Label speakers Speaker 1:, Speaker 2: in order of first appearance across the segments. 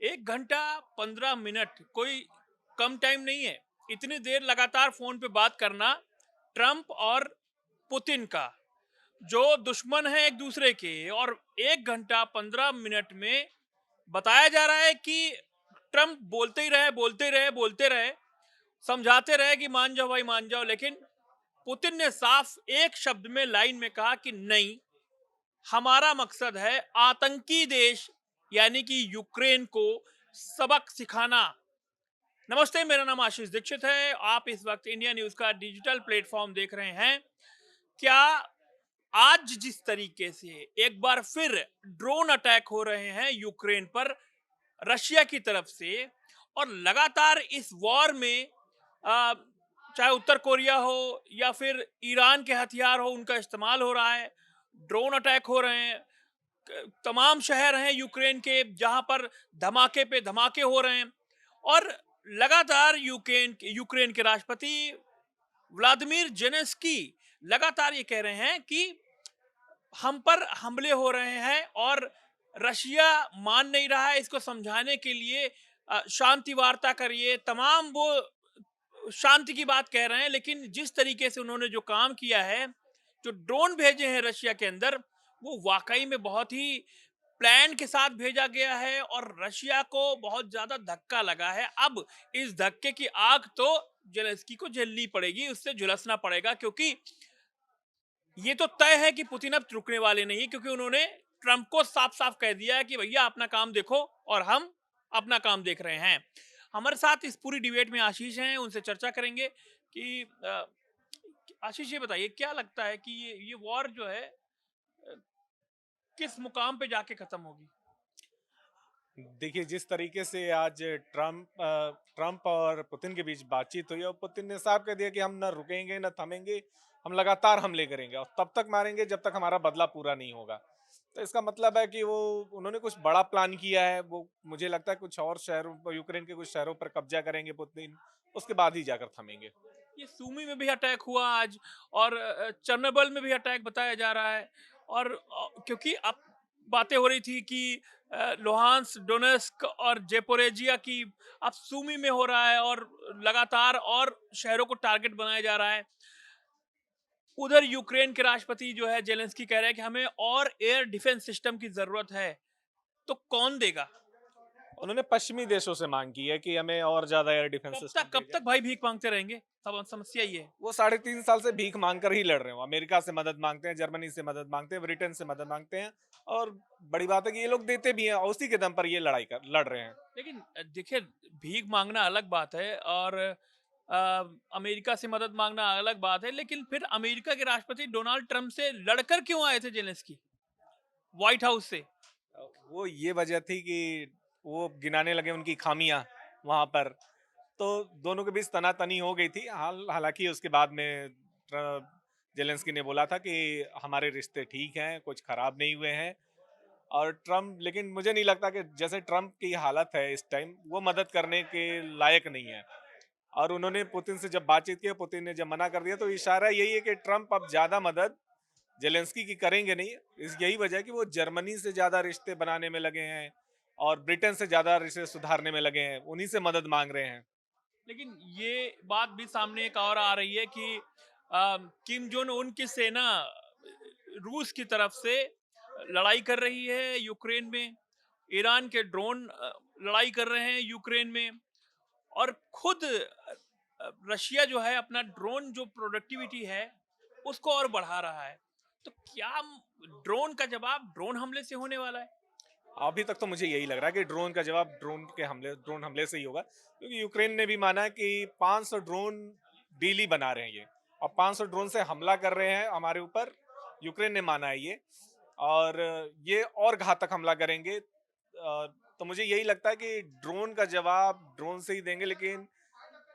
Speaker 1: 1 घंटा 15 मिनट कोई कम टाइम नहीं है। इतनी देर लगातार फोन पे बात करना ट्रंप और पुतिन का, जो दुश्मन है एक दूसरे के, और 1 घंटा 15 मिनट में बताया जा रहा है कि ट्रंप बोलते ही रहे, बोलते ही रहे, बोलते रहे, समझाते रहे कि मान जाओ भाई मान जाओ, लेकिन पुतिन ने साफ एक शब्द में लाइन में कहा कि नहीं, हमारा मकसद है आतंकी देश यानी कि यूक्रेन को सबक सिखाना। नमस्ते, मेरा नाम आशीष दीक्षित है। आप इस वक्त इंडिया न्यूज का डिजिटल प्लेटफॉर्म देख रहे हैं। क्या आज जिस तरीके से एक बार फिर ड्रोन अटैक हो रहे हैं यूक्रेन पर रशिया की तरफ से, और लगातार इस वॉर में आ, चाहे उत्तर कोरिया हो या फिर ईरान के हथियार हो, उनका इस्तेमाल हो रहा है, ड्रोन अटैक हो रहे हैं, तमाम शहर हैं यूक्रेन के जहां पर धमाके पे धमाके हो रहे हैं, और लगातार यूक्रेन यूक्रेन के राष्ट्रपति व्लादिमीर जेलेंस्की लगातार ये कह रहे हैं कि हम पर हमले हो रहे हैं, और रशिया मान नहीं रहा है। इसको समझाने के लिए शांति वार्ता करिए, तमाम वो शांति की बात कह रहे हैं, लेकिन जिस तरीके से उन्होंने जो काम किया है, जो ड्रोन भेजे हैं रशिया के अंदर, वो वाकई में बहुत ही प्लान के साथ भेजा गया है, और रशिया को बहुत ज्यादा धक्का लगा है। अब इस धक्के की आग तो जेलेंस्की को झेलनी पड़ेगी, उससे झुलसना पड़ेगा, क्योंकि ये तो तय है कि पुतिन अब रुकने वाले नहीं, क्योंकि उन्होंने ट्रंप को साफ साफ कह दिया है कि भैया अपना काम देखो और हम अपना काम देख रहे हैं। हमारे साथ इस पूरी डिबेट में आशीष हैं, उनसे चर्चा करेंगे कि आशीष, ये बताइए क्या लगता है कि ये वॉर जो है किस मुकाम पे जाके खत्म होगी?
Speaker 2: देखिए, जिस तरीके से आज ट्रंप और पुतिन के बीच बातचीत हुई और पुतिन ने साफ कह दिया कि हम ना रुकेंगे ना थमेंगे, हम लगातार हमले करेंगे और तब तक मारेंगे जब तक हमारा बदला पूरा नहीं होगा। तो इसका मतलब है कि वो उन्होंने कुछ बड़ा प्लान किया है। वो मुझे लगता है कुछ और शहरों पर, यूक्रेन के कुछ शहरों पर कब्जा करेंगे पुतिन, उसके बाद ही जाकर थमेंगे।
Speaker 1: ये सूमी में भी अटैक हुआ आज, और चर्नोबिल में भी अटैक बताया जा रहा है, और क्योंकि अब बातें हो रही थी कि लोहांस्क, डोनेस्क और जेपोरेजिया की अब सूमी में हो रहा है, और लगातार और शहरों को टारगेट बनाया जा रहा है। उधर यूक्रेन के राष्ट्रपति जो है जेलेंस्की कह रहे हैं कि हमें और एयर डिफेंस सिस्टम की जरूरत है। तो कौन देगा?
Speaker 2: उन्होंने पश्चिमी देशों से मांग की है कि हमें और ज्यादा एयर डिफेंस सिस्टम
Speaker 1: कब
Speaker 2: भेजें।
Speaker 1: तक भाई भीख मांगते रहेंगे? सब समस्या ये है।
Speaker 2: वो 3.5 साल से भीख मांग कर ही लड़ रहे हो। अमेरिका से मदद मांगते हैं, जर्मनी से मदद मांगते हैं, ब्रिटेन से मदद मांगते हैं। और बड़ी बात है कि ये लोग देते भी हैं और उसी के दम पर ये लड़ रहे हैं।
Speaker 1: लेकिन देखिए, भीख मांगना अलग बात है, और अमेरिका से मदद मांगना अलग बात है, लेकिन फिर अमेरिका के राष्ट्रपति डोनाल्ड ट्रंप से लड़कर क्यों आए थे जेलेंस्की व्हाइट हाउस से?
Speaker 2: वो ये वजह थी कि वो गिनाने लगे उनकी खामियां वहां पर। तो दोनों के बीच तनातनी हो गई थी। हालांकि उसके बाद में जेलेंस्की ने बोला था कि हमारे रिश्ते ठीक हैं, कुछ खराब नहीं हुए हैं। और ट्रम्प, लेकिन मुझे नहीं लगता कि जैसे ट्रम्प की हालत है इस टाइम, वो मदद करने के लायक नहीं है। और उन्होंने पुतिन से जब बातचीत की, पुतिन ने जब मना कर दिया, तो इशारा यही है कि ट्रम्प अब ज्यादा मदद जेलेंस्की की करेंगे नहीं। इस यही वजह है कि वो जर्मनी से ज्यादा रिश्ते बनाने में लगे हैं और ब्रिटेन से ज्यादा रिश्ते सुधारने में लगे हैं, उन्हीं से मदद मांग रहे हैं।
Speaker 1: लेकिन ये बात भी सामने एक और आ रही है कि किम जोन उन की सेना रूस की तरफ से लड़ाई कर रही है यूक्रेन में, ईरान के ड्रोन लड़ाई कर रहे हैं यूक्रेन में, और खुद रशिया जो है अपना ड्रोन जो प्रोडक्टिविटी है उसको और बढ़ा रहा है। तो क्या ड्रोन का जवाब ड्रोन हमले से होने वाला है?
Speaker 2: अभी तक तो मुझे यही लग रहा है कि ड्रोन का जवाब ड्रोन हमले से ही होगा, क्योंकि यूक्रेन ने भी माना है कि 500 ड्रोन डेली बना रहे हैं ये, और 500 ड्रोन से हमला कर रहे हैं हमारे ऊपर। यूक्रेन ने माना है ये, और ये और घातक हमला करेंगे। तो मुझे यही लगता है कि ड्रोन का जवाब ड्रोन से ही देंगे, लेकिन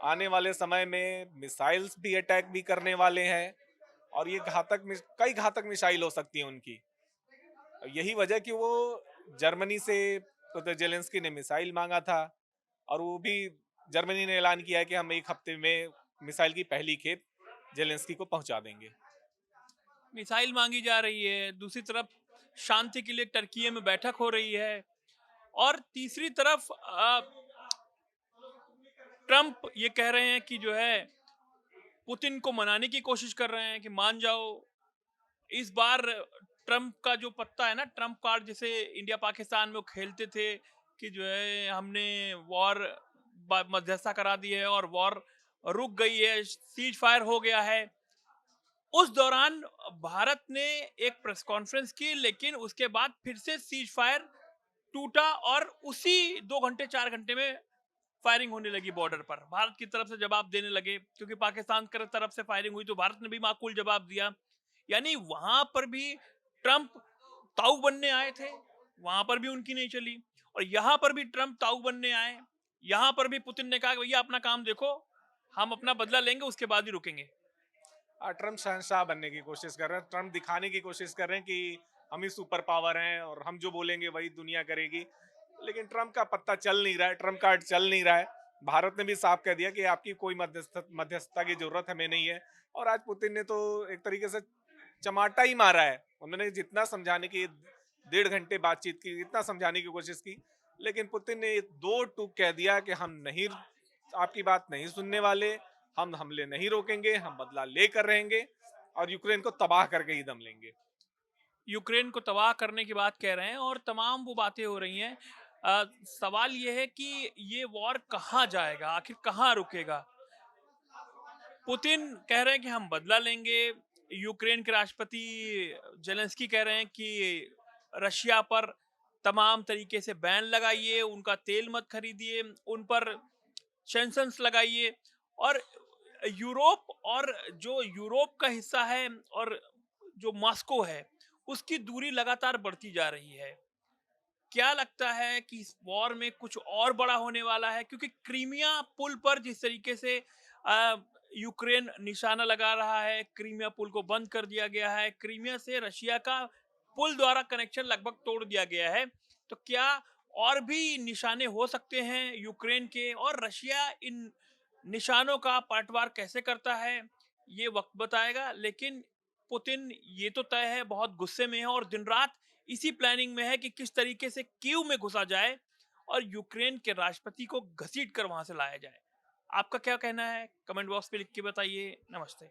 Speaker 2: आने वाले समय में मिसाइल्स भी अटैक भी करने वाले हैं। और ये कई घातक मिसाइल हो सकती हैं उनकी। यही वजह कि वो जर्मनी से, तो जेलेंस्की ने मिसाइल मांगा था, और वो भी जर्मनी ने ऐलान किया है कि हम 1 हफ्ते में मिसाइल की पहली खेप जेलेंस्की को पहुंचा देंगे।
Speaker 1: मिसाइल मांगी जा रही है, दूसरी तरफ शांति के लिए टर्की में बैठक हो रही है, और तीसरी तरफ ट्रंप ये कह रहे हैं कि जो है पुतिन को मनाने की कोशिश कर रहे हैं कि मान जाओ। इस बार ट्रंप का जो पत्ता है ना, ट्रंप कार्ड, जैसे इंडिया पाकिस्तान में वो खेलते थे कि जो है हमने वॉर मध्यस्थता करा दी है और वॉर रुक गई है, सीज फायर हो गया है। उस दौरान भारत ने एक प्रेस कॉन्फ्रेंस की, लेकिन उसके बाद फिर से सीज फायर टूटा और उसी 2 घंटे 4 घंटे में फायरिंग होने लगी बॉर्डर पर। भारत की तरफ से जवाब देने लगे, क्योंकि पाकिस्तान की तरफ से फायरिंग हुई तो भारत ने भी माकूल जवाब दिया। यानी वहां पर भी ट्रंप ताऊ बनने आए थे, वहां पर भी उनकी नहीं चली। और यहाँ पर भी ट्रंप ताऊ बनने आए, यहाँ पर भी पुतिन ने कहा कि भैया अपना काम देखो, हम अपना बदला लेंगे, उसके बाद ही रुकेंगे।
Speaker 2: ट्रम्प शहंशाह बनने की कोशिश कर रहे हैं, ट्रम्प दिखाने की कोशिश कर रहे हैं कि हम ही सुपर पावर हैं और हम जो बोलेंगे वही दुनिया करेगी। लेकिन ट्रम्प का पत्ता चल नहीं रहा है, ट्रम्प कार्ड चल नहीं रहा है। भारत ने भी साफ कह दिया कि आपकी कोई मध्यस्थता की जरूरत हमें नहीं है। और आज पुतिन ने तो एक तरीके से चमाटा ही मारा है। उन्होंने जितना समझाने की 1.5 घंटे बातचीत की, इतना समझाने की कोशिश की, लेकिन पुतिन ने दो टूक कह दिया कि हम नहीं, आपकी बात नहीं सुनने वाले, हम हमले नहीं रोकेंगे, हम बदला लेकर रहेंगे और यूक्रेन को तबाह करके ही दम लेंगे।
Speaker 1: यूक्रेन को तबाह करने की बात कह रहे हैं और तमाम वो बातें हो रही हैं। सवाल ये है कि ये वॉर कहाँ जाएगा, आखिर कहाँ रुकेगा। पुतिन कह रहे हैं कि हम बदला लेंगे, यूक्रेन के राष्ट्रपति जेलेंस्की कह रहे हैं कि रशिया पर तमाम तरीके से बैन लगाइए, उनका तेल मत खरीदिए, उन पर सैंक्शंस लगाइए। और यूरोप, और जो यूरोप का हिस्सा है और जो मॉस्को है, उसकी दूरी लगातार बढ़ती जा रही है। क्या लगता है कि इस वॉर में कुछ और बड़ा होने वाला है? क्योंकि क्रीमिया पुल पर जिस तरीके से अ, यूक्रेन निशाना लगा रहा है, क्रीमिया पुल को बंद कर दिया गया है, क्रीमिया से रशिया का पुल द्वारा कनेक्शन लगभग तोड़ दिया गया है। तो क्या और भी निशाने हो सकते हैं यूक्रेन के, और रशिया इन निशानों का पलटवार कैसे करता है, ये वक्त बताएगा। लेकिन पुतिन, ये तो तय है, बहुत गुस्से में है और दिन रात इसी प्लानिंग में है कि किस तरीके से कीव में घुसा जाए और यूक्रेन के राष्ट्रपति को घसीट कर वहां से लाया जाए। आपका क्या कहना है? कमेंट बॉक्स पे लिख के बताइए। नमस्ते।